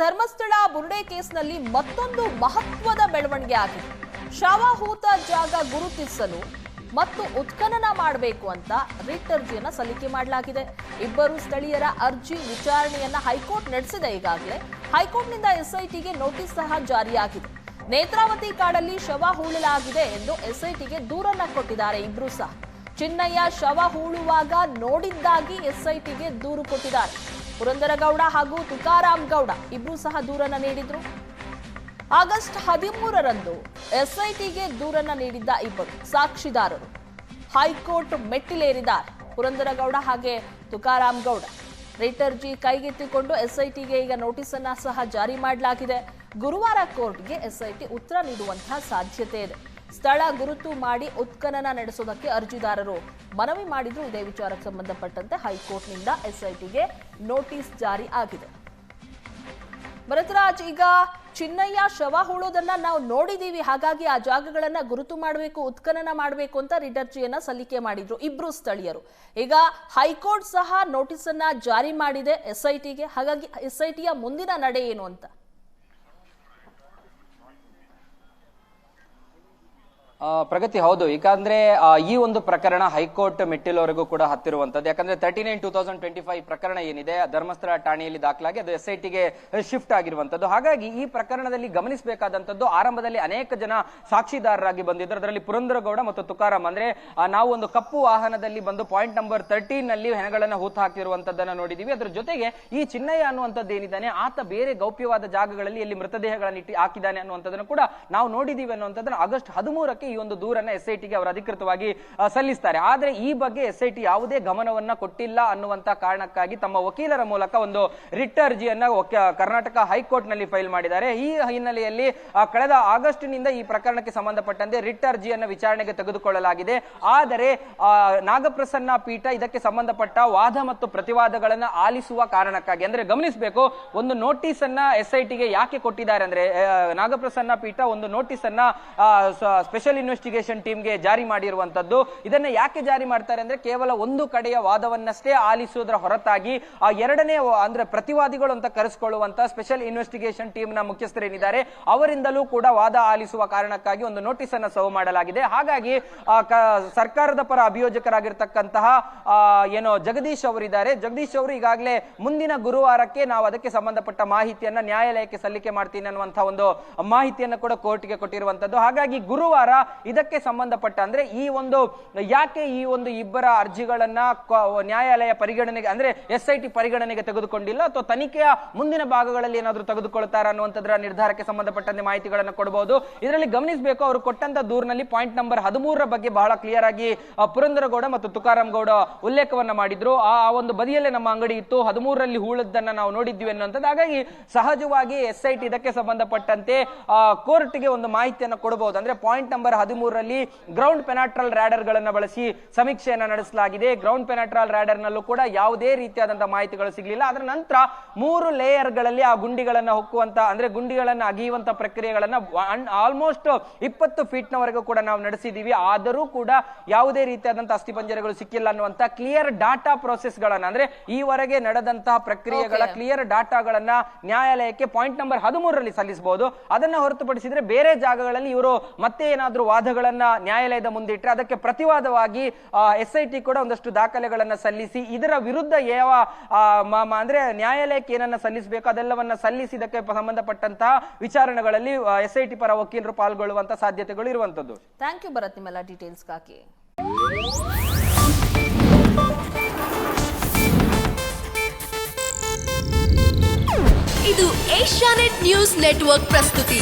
ಧರ್ಮಸ್ಥಳ ಬುರುಡೆ ಕೇಸ್ನಲ್ಲಿ ಮತ್ತೊಂದು ಮಹತ್ವದ ಬೆಳವಣಿಗೆ ಆಗಿದೆ. ಶವಹೂತ ಜಾಗ ಗುರುತಿಸಲು ಮತ್ತು ಉತ್ಖನನ ಮಾಡಬೇಕು ಅಂತ ರಿಟ್ ಅರ್ಜಿಯನ್ನ ಸಲ್ಲಿಕೆ ಮಾಡಲಾಗಿದೆ. ಇಬ್ಬರು ಸ್ಥಳೀಯರ ಅರ್ಜಿ ವಿಚಾರಣೆಯನ್ನ ಹೈಕೋರ್ಟ್ ನಡೆಸಿದೆ. ಈಗಾಗಲೇ ಹೈಕೋರ್ಟ್ನಿಂದ ಎಸ್ಐಟಿಗೆ ನೋಟಿಸ್ ಸಹ ಜಾರಿಯಾಗಿದೆ. ನೇತ್ರಾವತಿ ಕಾಡಲ್ಲಿ ಶವ ಹೂಳಲಾಗಿದೆ ಎಂದು ಎಸ್ಐಟಿಗೆ ದೂರನ್ನ ಕೊಟ್ಟಿದ್ದಾರೆ ಇಬ್ರು ಸಹ. ಚಿನ್ನಯ್ಯ ಶವ ಹೂಳುವಾಗ ನೋಡಿದ್ದಾಗಿ ಎಸ್ಐಟಿಗೆ ದೂರು ಕೊಟ್ಟಿದ್ದಾರೆ. ಪುರಂದರಗೌಡ ಹಾಗೂ ತುಕಾರಾಮ್ ಗೌಡ ಇಬ್ರು ಸಹ ದೂರನ್ನ ನೀಡಿದ್ರು. ಆಗಸ್ಟ್ 13ರಂದು ಎಸ್ಐಟಿಗೆ ದೂರನ್ನ ನೀಡಿದ್ದ ಇಬ್ಬರು ಸಾಕ್ಷಿದಾರರು ಹೈಕೋರ್ಟ್ ಮೆಟ್ಟಿಲೇರಿದ್ದಾರೆ. ಪುರಂದರಗೌಡ ಹಾಗೆ ತುಕಾರಾಮ್ ಗೌಡ ರಿಟ್ ಅರ್ಜಿ ಕೈಗೆತ್ತಿಕೊಂಡು ಎಸ್ಐಟಿಗೆ ಈಗ ನೋಟಿಸ್ ಅನ್ನ ಸಹ ಜಾರಿ ಮಾಡಲಾಗಿದೆ. ಗುರುವಾರ ಕೋರ್ಟ್ಗೆ ಎಸ್ಐಟಿ ಉತ್ತರ ನೀಡುವಂತಹ ಸಾಧ್ಯತೆ ಇದೆ. ಸ್ಥಳ ಗುರುತು ಮಾಡಿ ಉತ್ಖನನ ನಡೆಸೋದಕ್ಕೆ ಅರ್ಜಿದಾರರು ಮನವಿ ಮಾಡಿದ್ರು. ಇದೇ ವಿಚಾರಕ್ಕೆ ಸಂಬಂಧಪಟ್ಟಂತೆ ಹೈಕೋರ್ಟ್ನಿಂದ ಎಸ್ಐಟಿಗೆ ನೋಟಿಸ್ ಜಾರಿ ಆಗಿದೆ. ಭರತರಾಜ್, ಈಗ ಚಿನ್ನಯ್ಯ ಶವ ಹೂಳೋದನ್ನ ನಾವು ನೋಡಿದೀವಿ, ಹಾಗಾಗಿ ಆ ಜಾಗಗಳನ್ನ ಗುರುತು ಮಾಡಬೇಕು, ಉತ್ಖನನ ಮಾಡಬೇಕು ಅಂತ ರಿಟ್ ಅರ್ಜಿಯನ್ನ ಸಲ್ಲಿಕೆ ಮಾಡಿದ್ರು ಇಬ್ರು ಸ್ಥಳೀಯರು. ಈಗ ಹೈಕೋರ್ಟ್ ಸಹ ನೋಟಿಸ್ ಅನ್ನ ಜಾರಿ ಮಾಡಿದೆ ಎಸ್ಐಟಿಗೆ. ಹಾಗಾಗಿ ಎಸ್ಐಟಿಯ ಮುಂದಿನ ನಡೆ ಏನು ಅಂತ? ಪ್ರಗತಿ, ಹೌದು. ಯಾಕಂದ್ರೆ ಈ ಒಂದು ಪ್ರಕರಣ ಹೈಕೋರ್ಟ್ ಮೆಟ್ಟಿಲವರೆಗೂ ಕೂಡ ಹತ್ತಿರುವಂತದ್ದು. ಯಾಕಂದ್ರೆ 39/2025 ಪ್ರಕರಣ ಏನಿದೆ ಧರ್ಮಸ್ಥಳ ಠಾಣೆಯಲ್ಲಿ ದಾಖಲಾಗಿ ಅದು ಎಸ್ಐಟಿಗೆ ಶಿಫ್ಟ್ ಆಗಿರುವಂತದ್ದು. ಹಾಗಾಗಿ ಈ ಪ್ರಕರಣದಲ್ಲಿ ಗಮನಿಸಬೇಕಾದಂತದ್ದು, ಆರಂಭದಲ್ಲಿ ಅನೇಕ ಜನ ಸಾಕ್ಷಿದಾರರಾಗಿ ಬಂದಿದ್ರು. ಅದರಲ್ಲಿ ಪುರಂದರಗೌಡ ಮತ್ತು ತುಕಾರಾಮ್. ಅಂದ್ರೆ ನಾವು ಒಂದು ಕಪ್ಪು ವಾಹನದಲ್ಲಿ ಬಂದು ಪಾಯಿಂಟ್ ನಂಬರ್ 13 ನಲ್ಲಿ ಹೆಣಗಳನ್ನ ಹೂತು ಹಾಕಿರುವಂತದ್ದನ್ನ ನೋಡಿದೀವಿ. ಅದ್ರ ಜೊತೆಗೆ ಈ ಚಿನ್ನಯ್ಯ ಅನ್ನುವಂಥದ್ದು ಏನಿದ್ದಾನೆ, ಆತ ಬೇರೆ ಗೌಪ್ಯವಾದ ಜಾಗಗಳಲ್ಲಿ ಎಲ್ಲಿ ಮೃತದೇಹಗಳನ್ನು ಇಟ್ಟು ಹಾಕಿದ್ದಾನೆ ಅನ್ನುವಂಥದ್ದನ್ನು ಕೂಡ ನಾವು ನೋಡಿದೀವಿ ಅನ್ನುವಂಥದ್ದನ್ನ ಆಗಸ್ಟ್ 13ಕ್ಕೆ ಈ ಒಂದು ದೂರನ್ನ ಎಸ್ಐಟಿಗೆ ಅವರು ಅಧಿಕೃತವಾಗಿ ಸಲ್ಲಿಸ್ತಾರೆ. ಆದ್ರೆ ಈ ಬಗ್ಗೆ ಎಸ್ಐಟಿ ಯಾವುದೇ ಗಮನವನ್ನ ಕೊಟ್ಟಿಲ್ಲ ಅನ್ನುವಂತ ಕಾರಣಕ್ಕಾಗಿ ತಮ್ಮ ವಕೀಲರ ಮೂಲಕ ಒಂದು ರಿಟ್ ಅರ್ಜಿಯನ್ನ ಕರ್ನಾಟಕ ಹೈಕೋರ್ಟ್ ನಲ್ಲಿ ಫೈಲ್ ಮಾಡಿದ್ದಾರೆ. ಈ ಹಿನ್ನೆಲೆಯಲ್ಲಿ ಕಳೆದ ಆಗಸ್ಟ್ ನಿಂದ ಈ ಪ್ರಕರಣಕ್ಕೆ ಸಂಬಂಧಪಟ್ಟಂತೆ ರಿಟ್ ಅರ್ಜಿಯನ್ನ ವಿಚಾರಣೆಗೆ ತೆಗೆದುಕೊಳ್ಳಲಾಗಿದೆ. ಆದರೆ ನಾಗಪ್ರಸನ್ನ ಪೀಠ ಇದಕ್ಕೆ ಸಂಬಂಧಪಟ್ಟ ವಾದ ಮತ್ತು ಪ್ರತಿವಾದಗಳನ್ನ ಆಲಿಸುವ ಕಾರಣಕ್ಕಾಗಿ, ಅಂದ್ರೆ ಗಮನಿಸಬೇಕು, ಒಂದು ನೋಟಿಸ್ ಅನ್ನ ಎಸ್ಐಟಿಗೆ ಯಾಕೆ ಕೊಟ್ಟಿದ್ದಾರೆ ಅಂದ್ರೆ, ನಾಗಪ್ರಸನ್ನ ಪೀಠ ಒಂದು ನೋಟಿಸ್ ಅನ್ನ ಸ್ಪೆಷಲ್ ಇನ್ವೆಸ್ಟಿಗೇಷನ್ ಟೀಮ್ಗೆ ಜಾರಿ ಮಾಡಿರುವಂತದ್ದು. ಇದನ್ನ ಯಾಕೆ ಜಾರಿ ಮಾಡ್ತಾರೆ ಅಂದ್ರೆ, ಕೇವಲ ಒಂದು ಕಡೆಯ ವಾದವನ್ನಷ್ಟೇ ಆಲಿಸುವುದರ ಹೊರತಾಗಿ ಆ ಎರಡನೇ ಅಂದ್ರೆ ಪ್ರತಿವಾದಿಗಳು ಅಂತ ಕರೆಸಿಕೊಳ್ಳುವಂತ ಸ್ಪೆಷಲ್ ಇನ್ವೆಸ್ಟಿಗೇಷನ್ ಟೀಮ್ ನ ಮುಖ್ಯಸ್ಥರೇನಿದ್ದಾರೆ ಅವರಿಂದಲೂ ಕೂಡ ವಾದ ಆಲಿಸುವ ಕಾರಣಕ್ಕಾಗಿ ಒಂದು ನೋಟಿಸ್ ಅನ್ನ ಸರ್ವ್ ಮಾಡಲಾಗಿದೆ. ಹಾಗಾಗಿ ಸರ್ಕಾರದ ಪರ ಅಭಿಯೋಜಕರಾಗಿರ್ತಕ್ಕಂತಹ ಏನೋ ಜಗದೀಶ್ ಅವರಿದ್ದಾರೆ. ಜಗದೀಶ್ ಅವರು ಈಗಾಗಲೇ ಮುಂದಿನ ಗುರುವಾರಕ್ಕೆ ನಾವು ಅದಕ್ಕೆ ಸಂಬಂಧಪಟ್ಟ ಮಾಹಿತಿಯನ್ನ ನ್ಯಾಯಾಲಯಕ್ಕೆ ಸಲ್ಲಿಕೆ ಮಾಡ್ತೀನಿ ಅನ್ನುವಂತಹ ಒಂದು ಮಾಹಿತಿಯನ್ನು ಕೂಡ ಕೋರ್ಟ್ಗೆ ಕೊಟ್ಟಿರುವಂತದ್ದು. ಹಾಗಾಗಿ ಗುರುವಾರ ಇದಕ್ಕೆ ಸಂಬಂಧಪಟ್ಟ ಅಂದ್ರೆ ಯಾಕೆ ಈ ಒಂದು ಇಬ್ಬರ ಅರ್ಜಿಗಳನ್ನ ನ್ಯಾಯಾಲಯ ಪರಿಗಣನೆಗೆ ಅಂದ್ರೆ ಎಸ್ಐಟಿ ಪರಿಗಣನೆಗೆ ತೆಗೆದುಕೊಂಡಿಲ್ಲ ಅಥವಾ ತನಿಖೆಯ ಮುಂದಿನ ಭಾಗಗಳಲ್ಲಿ ಏನಾದರೂ ತೆಗೆದುಕೊಳ್ತಾರ ಅನ್ನುವಂಥದ್ರ ನಿರ್ಧಾರಕ್ಕೆ ಸಂಬಂಧಪಟ್ಟಂತೆ ಮಾಹಿತಿಗಳನ್ನು ಕೊಡಬಹುದು. ಇದರಲ್ಲಿ ಗಮನಿಸಬೇಕು, ಅವರು ಕೊಟ್ಟಂತ ದೂರಿನಲ್ಲಿ ಪಾಯಿಂಟ್ ನಂಬರ್ 13ರ ಬಗ್ಗೆ ಬಹಳ ಕ್ಲಿಯರ್ ಆಗಿ ಪುರಂದರಗೌಡ ಮತ್ತು ತುಕಾರಾಮ್ ಗೌಡ ಉಲ್ಲೇಖವನ್ನ ಮಾಡಿದ್ರು. ಆ ಒಂದು ಬದಿಯಲ್ಲೇ ನಮ್ಮ ಅಂಗಡಿ ಇತ್ತು, 13ರಲ್ಲಿ ಹೂಳದ್ದನ್ನ ನಾವು ನೋಡಿದ್ವಿ ಅನ್ನುವಂಥದ್ದು. ಹಾಗಾಗಿ ಸಹಜವಾಗಿ ಎಸ್ಐಟಿ ಇದಕ್ಕೆ ಸಂಬಂಧಪಟ್ಟಂತೆ ಕೋರ್ಟ್ಗೆ ಒಂದು ಮಾಹಿತಿಯನ್ನು ಕೊಡಬಹುದು. ಅಂದ್ರೆ ಪಾಯಿಂಟ್ ನಂಬರ್ 13ರಲ್ಲಿ ಗ್ರೌಂಡ್ ಪೆನಾಟ್ರಲ್ ರ್ಯಾಡರ್ ಗಳನ್ನ ಬಳಸಿ ಸಮೀಕ್ಷೆಯನ್ನ ನಡೆಸಲಾಗಿದೆ. ಗ್ರೌಂಡ್ ಪೆನಾಟ್ರಲ್ ರ್ಯಾಡರ್ ನಲ್ಲೂ ಕೂಡ ಯಾವುದೇ ರೀತಿಯಾದಂತಹ ಮಾಹಿತಿಗಳು ಸಿಗಲಿಲ್ಲ. ಅದರ ನಂತರ 3 ಲೇಯರ್ ಗಳಲ್ಲಿ ಆ ಗುಂಡಿಗಳನ್ನ ಹೊಕ್ಕುವಂತ ಅಂದ್ರೆ ಗುಂಡಿಗಳನ್ನ ಅಗಿಯುವಂತ ಪ್ರಕ್ರಿಯೆಗಳನ್ನ ಆಲ್ಮೋಸ್ಟ್ 20 ಫೀಟ್ ನವರೆಗೂ ಕೂಡ ನಾವು ನಡೆಸಿದೀವಿ. ಆದರೂ ಕೂಡ ಯಾವುದೇ ರೀತಿಯಾದಂತಹ ಅಸ್ಥಿಪಂಜರಗಳು ಸಿಕ್ಕಿಲ್ಲ ಅನ್ನುವಂತ ಕ್ಲಿಯರ್ ಡಾಟಾ ಪ್ರೋಸೆಸ್ ಗಳನ್ನ ಅಂದ್ರೆ ಈವರೆಗೆ ನಡೆದಂತಹ ಪ್ರಕ್ರಿಯೆಗಳ ಕ್ಲಿಯರ್ ಡಾಟಾಗಳನ್ನ ನ್ಯಾಯಾಲಯಕ್ಕೆ ಪಾಯಿಂಟ್ ನಂಬರ್ 13ರಲ್ಲಿ ಸಲ್ಲಿಸಬಹುದು. ಅದನ್ನ ಹೊರತುಪಡಿಸಿದ್ರೆ ಬೇರೆ ಜಾಗಗಳಲ್ಲಿ ಇವರು ಮತ್ತೆ ಏನಾದ್ರೂ ವಾದಗಳನ್ನ ನ್ಯಾಯಾಲಯದ ಮುಂದೆ ಇಟ್ಟರೆ ಅದಕ್ಕೆ ಪ್ರತಿವಾದವಾಗಿ ಎಸ್ಐಟಿ ಕೂಡ ಒಂದಷ್ಟು ದಾಖಲೆಗಳನ್ನ ಸಲ್ಲಿಸಿ ಇದರ ವಿರುದ್ಧ ಯಾವ ಅಂದ್ರೆ ನ್ಯಾಯಾಲಯಕ್ಕೆ ಏನನ್ನ ಸಲ್ಲಿಸಬೇಕು ಅದೆಲ್ಲವನ್ನ ಸಲ್ಲಿಸಿದಕ್ಕೆ ಸಂಬಂಧಪಟ್ಟಂತಹ ವಿಚಾರಣೆಗಳಲ್ಲಿ ಎಸ್ಐಟಿ ಪರ ವಕೀಲರು ಪಾಲ್ಗೊಳ್ಳುವಂತ ಸಾಧ್ಯತೆಗಳು ಇರುವಂತದ್ದು. ಥ್ಯಾಂಕ್ ಯು ಭರತ್, ನಿಮ್ಮೆಲ್ಲ ಡೀಟೇಲ್ಸ್ಗಾಗಿ. ಇದು ಏಷ್ಯಾನೆಟ್ ನ್ಯೂಸ್ ನೆಟ್ವರ್ಕ್ ಪ್ರಸ್ತುತಿ.